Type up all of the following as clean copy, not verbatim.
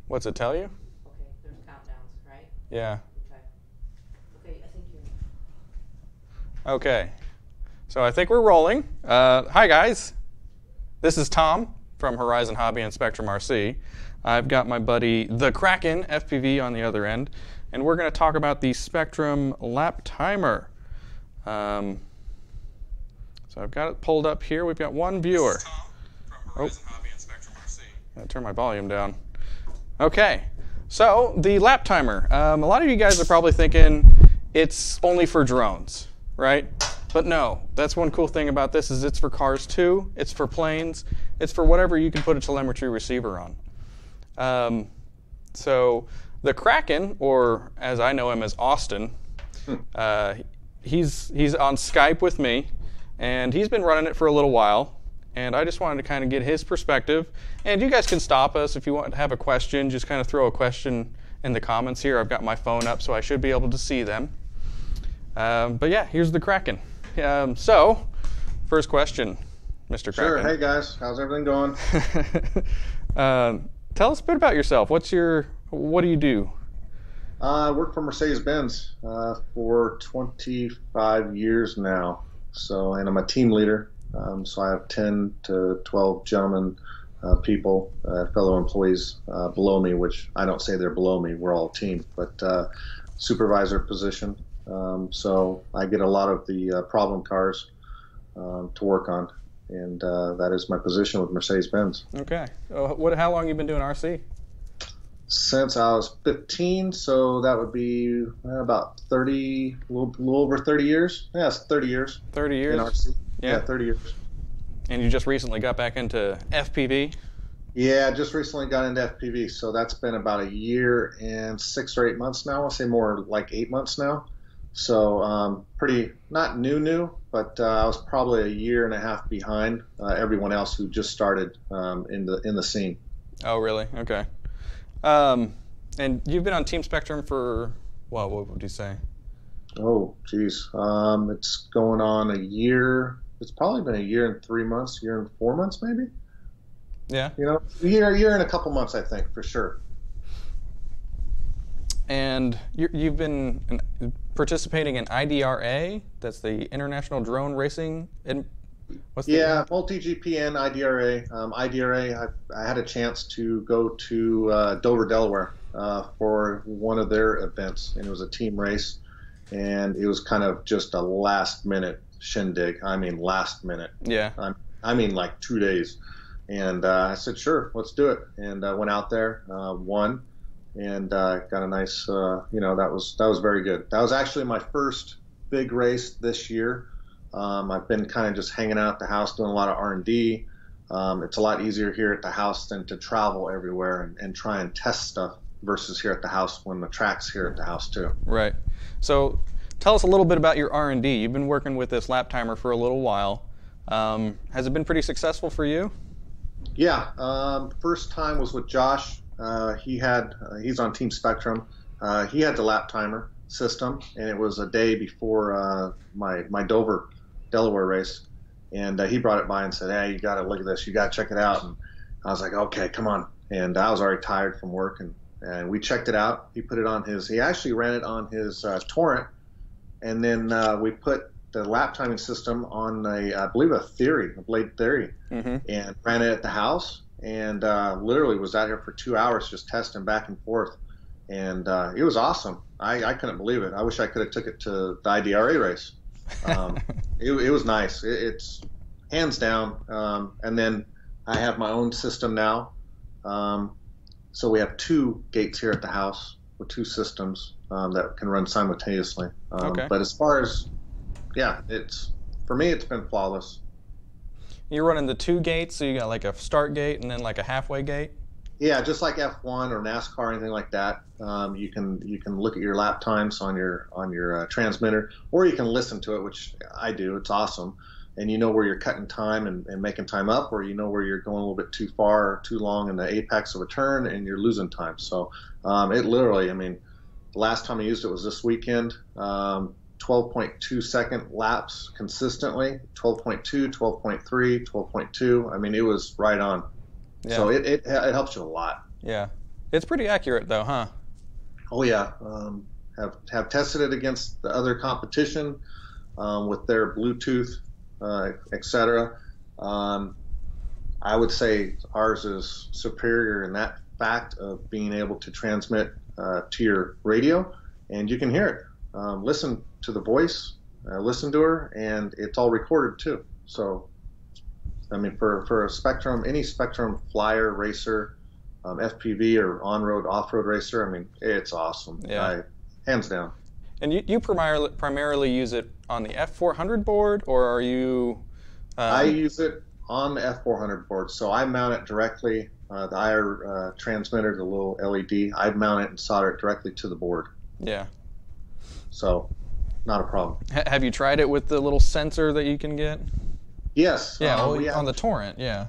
What's it tell you? Okay, there's countdowns, right? Yeah. Okay. Okay, I think you're... Okay. So I think we're rolling. Hi, guys. This is Tom from Horizon Hobby and Spektrum RC. I've got my buddy, the Kraken FPV, on the other end, and we're going to talk about the Spektrum lap timer. So I've got it pulled up here. We've got one viewer. This is Tom from Horizon Hobby and Spektrum RC. I'll turn my volume down. Okay, so the lap timer. A lot of you guys are probably thinking it's only for drones, right? But no, that's one cool thing about this is it's for cars too. It's for planes. It's for whatever you can put a telemetry receiver on. So the Kraken, or as I know him as Austin, he's on Skype with me, and he's been running it for a little while. And I just wanted to kind of get his perspective. And you guys can stop us if you want to have a question. Just kind of throw a question in the comments here. I've got my phone up, so I should be able to see them. But yeah, here's the Kraken. So, first question, Mr. Kraken. Sure. Hey guys, how's everything going? Tell us a bit about yourself. What do you do? I work for Mercedes-Benz for 25 years now. And I'm a team leader. So I have 10 to 12 gentlemen, people, fellow employees below me, which I don't say they're below me. We're all a team, but supervisor position. So I get a lot of the problem cars to work on, and that is my position with Mercedes-Benz. Okay. How long have you been doing RC? Since I was 15, so that would be about 30, a little over 30 years. Yeah, it's 30 years. 30 years? In RC. Yeah, 30 years. And you just recently got back into FPV? Yeah, just recently got into FPV, so that's been about a year and 6 or 8 months now. I'll say more like 8 months now. So pretty, not new, but I was probably a year and a half behind everyone else who just started in the scene. Oh, really? Okay. And you've been on Team Spektrum for, well, what would you say? Oh, geez. It's going on a year. It's probably been a year and 3 months, year and 4 months, maybe. Yeah. You know, a year and a couple months, I think, for sure. And you've been participating in IDRA. That's the International Drone Racing. Multi-GP and IDRA. IDRA, I had a chance to go to Dover, Delaware for one of their events, and it was a team race, and it was kind of just a last-minute shindig. I mean, last minute. Yeah. I mean, like 2 days. And I said, sure, let's do it. And I went out there, won, and got a nice, that was very good. That was actually my first big race this year. I've been kind of just hanging out at the house doing a lot of R&D. It's a lot easier here at the house than to travel everywhere and try and test stuff versus here at the house when the track's here at the house too. Right. So tell us a little bit about your R&D. You've been working with this lap timer for a little while. Has it been pretty successful for you? Yeah. First time was with Josh. He's on Team Spektrum. He had the lap timer system, and it was a day before my Dover, Delaware race, and he brought it by and said, hey, you got to look at this, you got to check it out. And I was like, okay, come on. And I was already tired from work, and we checked it out. He put it on he actually ran it on his Torrent, and then we put the lap timing system on I believe a Blade Theory, and ran it at the house, and literally was out here for 2 hours just testing back and forth, and it was awesome. I couldn't believe it. I wish I could have took it to the IDRA race. It was nice. It's hands down. And then I have my own system now. So we have 2 gates here at the house with 2 systems that can run simultaneously. Okay. But as far as, for me, it's been flawless. You're running the 2 gates, so you got like a start gate and then like a halfway gate? Yeah, just like F1 or NASCAR or anything like that. You can look at your lap times on your transmitter, or you can listen to it, which I do. It's awesome, and you know where you're cutting time and making time up, or you know where you're going a little bit too far or too long in the apex of a turn and you're losing time. So it literally, I mean, the last time I used it was this weekend. 12.2 second laps consistently, 12.2, 12.3, 12.2. I mean, it was right on. Yeah. So it helps you a lot. Yeah. It's pretty accurate though, huh? Oh yeah, have tested it against the other competition with their Bluetooth, etc. I would say ours is superior in that fact of being able to transmit to your radio, and you can hear it. Listen to the voice, listen to her, and it's all recorded too. So, I mean, for a Spektrum, any Spektrum flyer racer, FPV or on-road, off-road racer, I mean, it's awesome. Yeah. Hands down. And you primarily use it on the F400 board, or are you? I use it on the F400 board, so I mount it directly. The IR transmitter, the little LED, I mount it and solder it directly to the board. Yeah. So, not a problem. Have you tried it with the little sensor that you can get? Yes. Yeah, on the Torrent, yeah.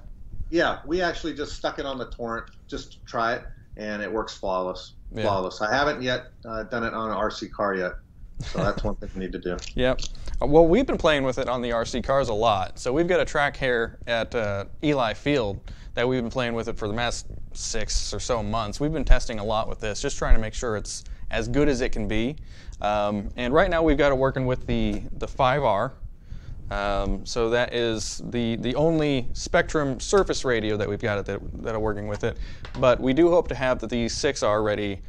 Yeah, we actually just stuck it on the Torrent just to try it, and it works flawless. Yeah. Flawless. I haven't yet done it on an RC car yet, so that's one thing we need to do. Yep. Well, we've been playing with it on the RC cars a lot. So we've got a track here at Eli Field that we've been playing with it for the last 6 or so months. We've been testing a lot with this, just trying to make sure it's as good as it can be. And right now we've got it working with the 5R. So that is the only Spektrum surface radio that we've got that are working with it. But we do hope to have the 6R ready.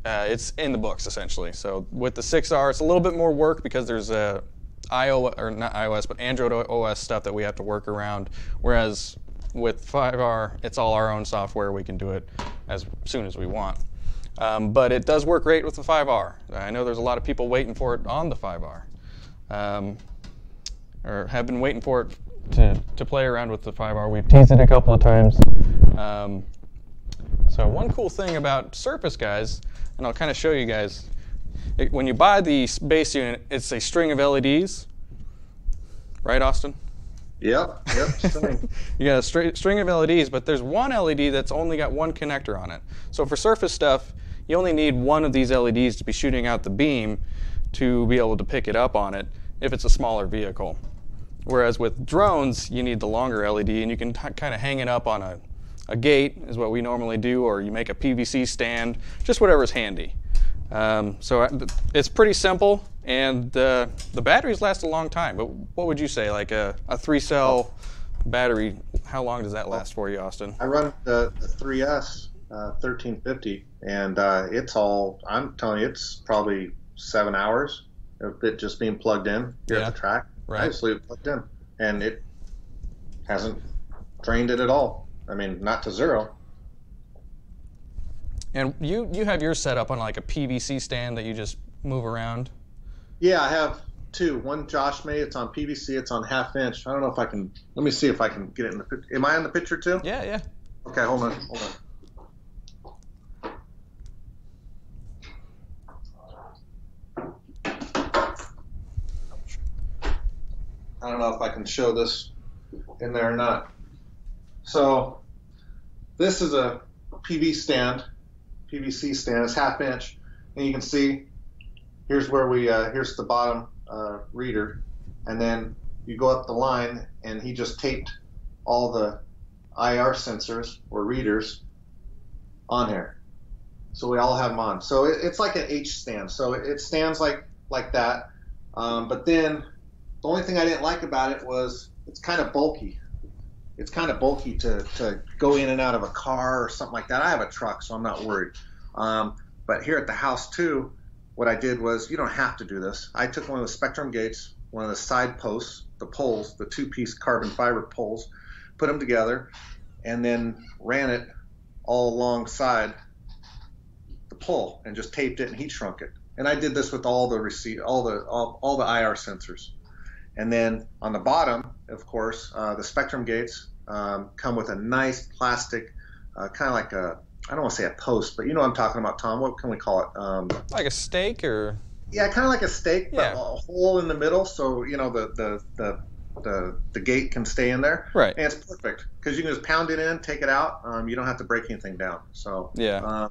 It's in the books essentially. So with the 6R, it's a little bit more work because there's iOS, or not iOS, but Android OS stuff that we have to work around. Whereas with 5R, it's all our own software. We can do it as soon as we want. But it does work great with the 5R. I know there's a lot of people waiting for it on the 5R. Or have been waiting for it to play around with the 5R. We've teased it a couple of times. So one cool thing about Surface, guys, and I'll kind of show you guys, when you buy the base unit, it's a string of LEDs. Right, Austin? Yep. String. You got a string of LEDs, but there's one LED that's only got one connector on it. So for Surface stuff, you only need one of these LEDs to be shooting out the beam to be able to pick it up on it if it's a smaller vehicle. Whereas with drones, you need the longer LED, and you can kind of hang it up on a gate, is what we normally do, or you make a PVC stand, just whatever's handy. So it's pretty simple, and the batteries last a long time. But what would you say, like a 3-cell battery, how long does that last for you, Austin? I run the 3S 1350, and it's all, I'm telling you, it's probably 7 hours of it just being plugged in here at the track. Right. I just leave it plugged in, and it hasn't drained it at all. I mean, not to zero. And you have yours set up on like a PVC stand that you just move around? Yeah, I have two. One Josh made, it's on PVC, it's on 1/2 inch. I don't know if I can, let me see if I can get it in the picture. Am I on the picture too? Yeah. Okay, hold on. I don't know if I can show this in there or not. So this is a PVC stand. It's 1/2 inch, and you can see here's where here's the bottom reader, and then you go up the line, and he just taped all the IR sensors or readers on here, so we all have them on. So it's like an H stand, so it stands like that, but then the only thing I didn't like about it was it's kind of bulky. It's kind of bulky to go in and out of a car or something like that. I have a truck, so I'm not worried. But here at the house too, what I did was, you don't have to do this. I took one of the Spektrum gates, one of the side posts, the poles, the 2-piece carbon fiber poles, put them together, and then ran it all alongside the pole and just taped it and heat shrunk it. And I did this with all the all the IR sensors. And then on the bottom, of course, the Spektrum gates come with a nice plastic, kind of like I don't want to say a post, but you know what I'm talking about, Tom. What can we call it? Like a stake, or? Yeah, kind of like a stake, but Yeah. a hole in the middle, so you know the gate can stay in there. Right. And it's perfect because you can just pound it in, take it out. You don't have to break anything down. So Yeah.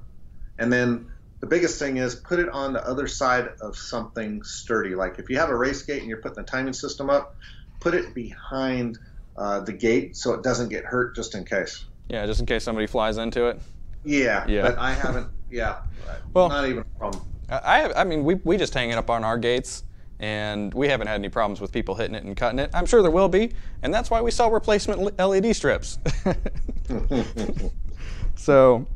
And then the biggest thing is put it on the other side of something sturdy. Like if you have a race gate and you're putting the timing system up, put it behind the gate so it doesn't get hurt, just in case. Yeah, just in case somebody flies into it. Yeah, Yeah. but I haven't. Yeah, Well, not even a problem. I mean, we just hang it up on our gates, and we haven't had any problems with people hitting it and cutting it. I'm sure there will be, and that's why we sell replacement LED strips. So,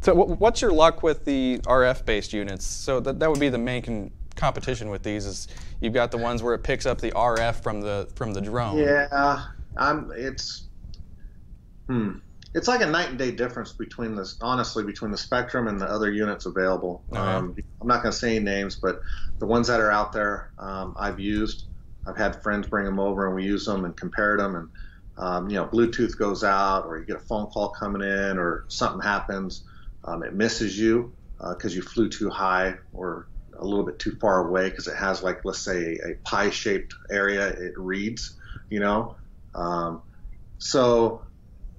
what's your luck with the RF-based units? So that would be the main competition with these. Is you've got the ones where it picks up the RF from the drone. Yeah, it's like a night and day difference between this, honestly, between the Spektrum and the other units available. I'm not going to say any names, but the ones that are out there, I've used. I've had friends bring them over and we use them and compared them. And Bluetooth goes out, or you get a phone call coming in, or something happens. It misses you because you flew too high or a little bit too far away because it has, like, let's say, a pie-shaped area it reads, So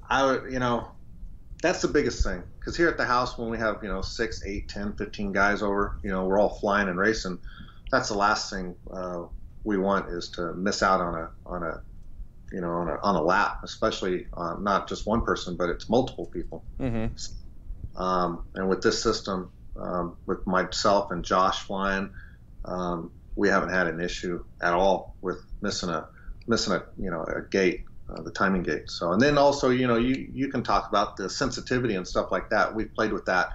I would, that's the biggest thing. Because here at the house, when we have, 6, 8, 10, 15 guys over, we're all flying and racing. That's the last thing we want, is to miss out on a lap, especially not just one person, but it's multiple people. Mm-hmm. And with this system, with myself and Josh flying, we haven't had an issue at all with missing a gate, the timing gate. So, and then also, you can talk about the sensitivity and stuff like that. We've played with that,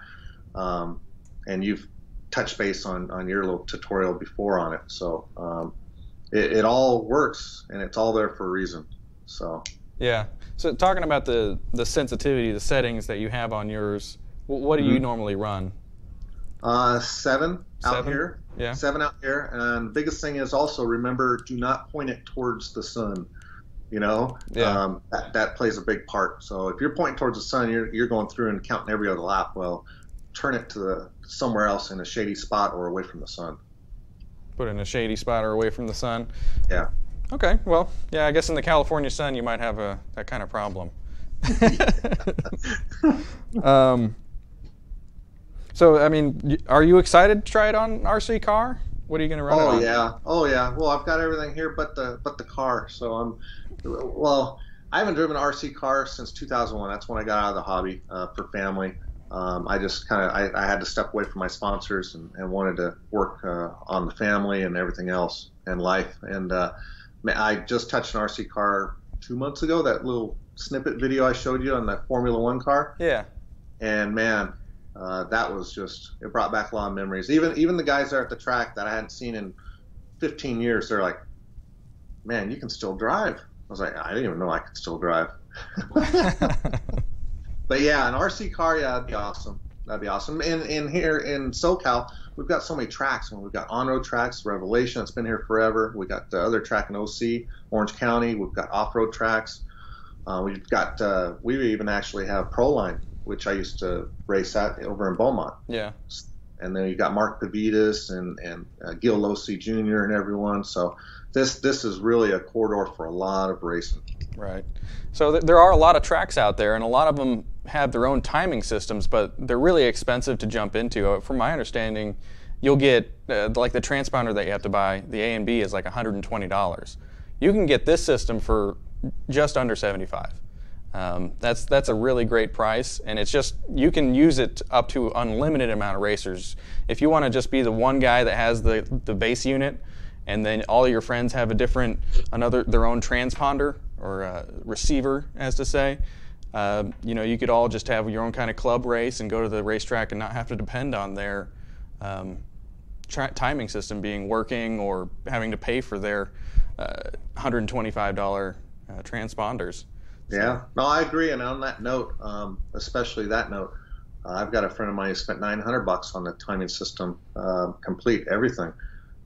and you've touched base on your little tutorial before on it. So it all works, and it's all there for a reason. So yeah. So talking about the sensitivity, the settings that you have on yours, what do you normally run? 7 out here. Yeah. 7 out here. And the biggest thing is also, remember, do not point it towards the sun. Yeah. That plays a big part. So if you're pointing towards the sun, you're going through and counting every other lap. Well, turn it to somewhere else in a shady spot or away from the sun. Put it in a shady spot or away from the sun. Yeah. Okay. Well, yeah. I guess in the California sun, you might have that kind of problem. So, I mean, are you excited to try it on RC car? What are you going to run it on? Oh yeah. Well, I've got everything here but the car. So I haven't driven an RC car since 2001. That's when I got out of the hobby for family. I just I had to step away from my sponsors and wanted to work on the family and everything else and life. And I just touched an RC car 2 months ago. That little snippet video I showed you on that Formula One car. Yeah. And man, that was it brought back a lot of memories. Even the guys there at the track that I hadn't seen in 15 years, they're like, man, you can still drive. I was like, I didn't even know I could still drive. But yeah, an RC car, yeah, that'd be awesome. That'd be awesome. And here in SoCal, we've got so many tracks. We've got on-road tracks, Revelation, it's been here forever. We got the other track in OC, Orange County. We've got off-road tracks. We've got we even actually have Proline, which I used to race at over in Beaumont. Yeah. And then you got Mark Pavitas and Gil Losi Jr. and everyone. So this is really a corridor for a lot of racing. Right. So there are a lot of tracks out there, and a lot of them have their own timing systems, but they're really expensive to jump into. From my understanding, you'll get, like the transponder that you have to buy, the A and B is like $120. You can get this system for just under $75. That's a really great price, and it's just, you can use it up to unlimited amount of racers. If you want to just be the one guy that has the base unit, and then all of your friends have their own transponder or receiver, as to say, you could all just have your own kind of club race and go to the racetrack and not have to depend on their timing system being working or having to pay for their $125 transponders. Yeah, no, I agree. And on that note, especially that note, I've got a friend of mine who spent $900 on the timing system, complete everything.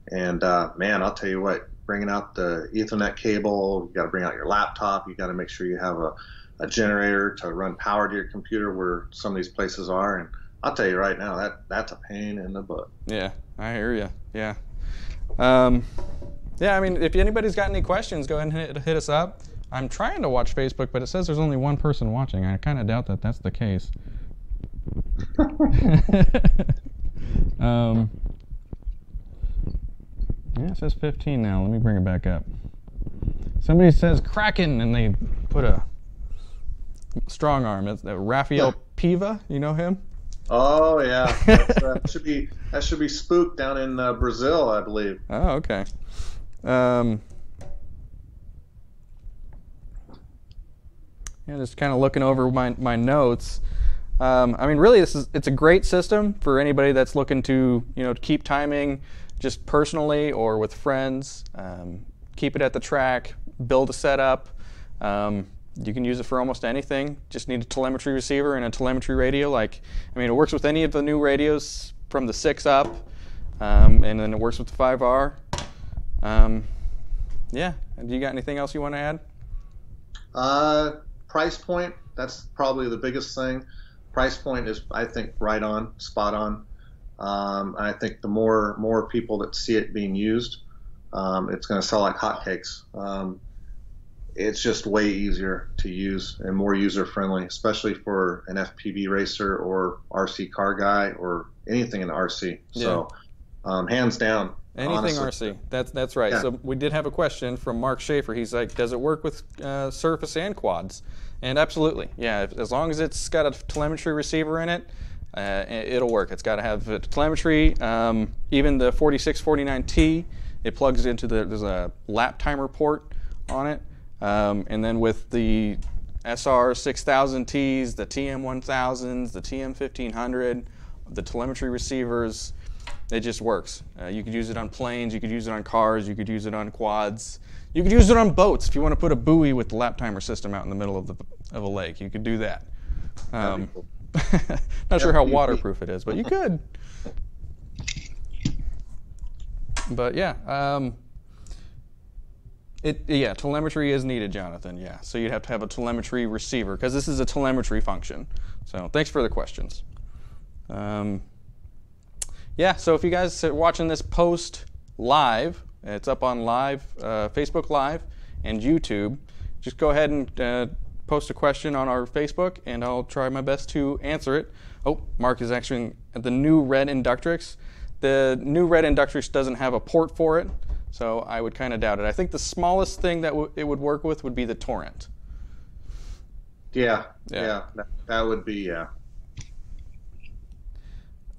And man, I'll tell you what, bringing out the Ethernet cable, you got to bring out your laptop, you got to make sure you have a generator to run power to your computer where some of these places are. And I'll tell you right now, that's a pain in the butt. Yeah, I hear you. Yeah. Yeah, I mean, if anybody's got any questions, go ahead and hit us up. I'm trying to watch Facebook, but it says there's only one person watching. I kind of doubt that that's the case. Yeah, it says 15 now. Let me bring it back up. Somebody says Kraken, and they put a strong arm. It's Raphael Piva. You know him? Oh yeah, that should be Spook down in Brazil, I believe. Oh, okay. Yeah, just kind of looking over my notes. I mean, really, it's a great system for anybody that's looking to to keep timing, just personally or with friends. Keep it at the track, build a setup. You can use it for almost anything. Just need a telemetry receiver and a telemetry radio. It works with any of the new radios from the 6 up, and then it works with the 5R. Yeah. Do you got anything else you want to add? Price point, that's probably the biggest thing. Price point is, I think, right on, spot on. I think the more people that see it being used, it's going to sell like hotcakes. It's just way easier to use and more user-friendly, especially for an FPV racer or RC car guy or anything in RC. Yeah. So, hands down. Anything honestly. RC. That's right. Yeah. So we did have a question from Mark Schaefer. He's like, does it work with surface and quads? And absolutely. Yeah, as long as it's got a telemetry receiver in it, it'll work. It's got to have telemetry. Even the 4649T, it plugs into there's a lap timer port on it. And then with the SR 6000Ts, the TM1000s, the TM1500, the telemetry receivers, it just works. You could use it on planes, you could use it on cars, you could use it on quads, you could use it on boats. If you want to put a buoy with the lap timer system out in the middle of a lake, you could do that. Cool. Not sure how waterproof it is, but you could. But yeah. Telemetry is needed, Jonathan. Yeah, so you'd have to have a telemetry receiver because this is a telemetry function. So thanks for the questions. Yeah, so if you guys are watching this post live, it's up on live, Facebook Live and YouTube. Just go ahead and post a question on our Facebook, and I'll try my best to answer it. Oh, Mark is actually at the new Red Inductrix. The new Red Inductrix doesn't have a port for it, so I would kind of doubt it. I think the smallest thing that it would work with would be the Torrent. Yeah, that would be, yeah.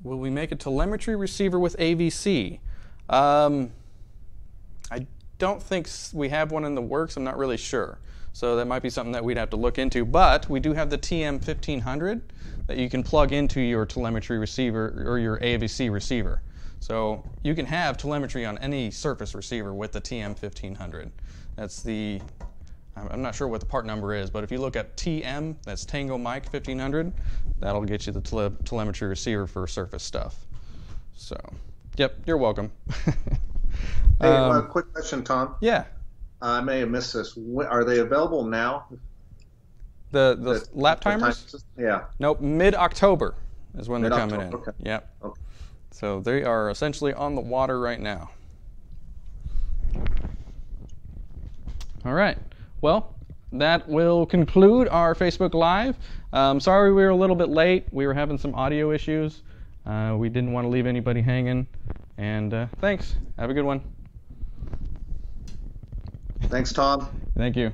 Will we make a telemetry receiver with AVC? I don't think we have one in the works. I'm not really sure. So that might be something that we'd have to look into. But we do have the TM1500 that you can plug into your telemetry receiver or your AVC receiver. So you can have telemetry on any surface receiver with the TM1500. That's the, I'm not sure what the part number is, but if you look at TM, that's Tango Mike 1500, that'll get you the telemetry receiver for surface stuff. So, yep, you're welcome. Hey, quick question, Tom. Yeah. I may have missed this. Are they available now? The lap timers? Yeah. Nope, mid-October is when they're coming in. Okay. Yep. Okay. So they are essentially on the water right now. All right. Well, that will conclude our Facebook Live. Sorry we were a little bit late. We were having some audio issues. We didn't want to leave anybody hanging. And thanks. Have a good one. Thanks, Tom. Thank you.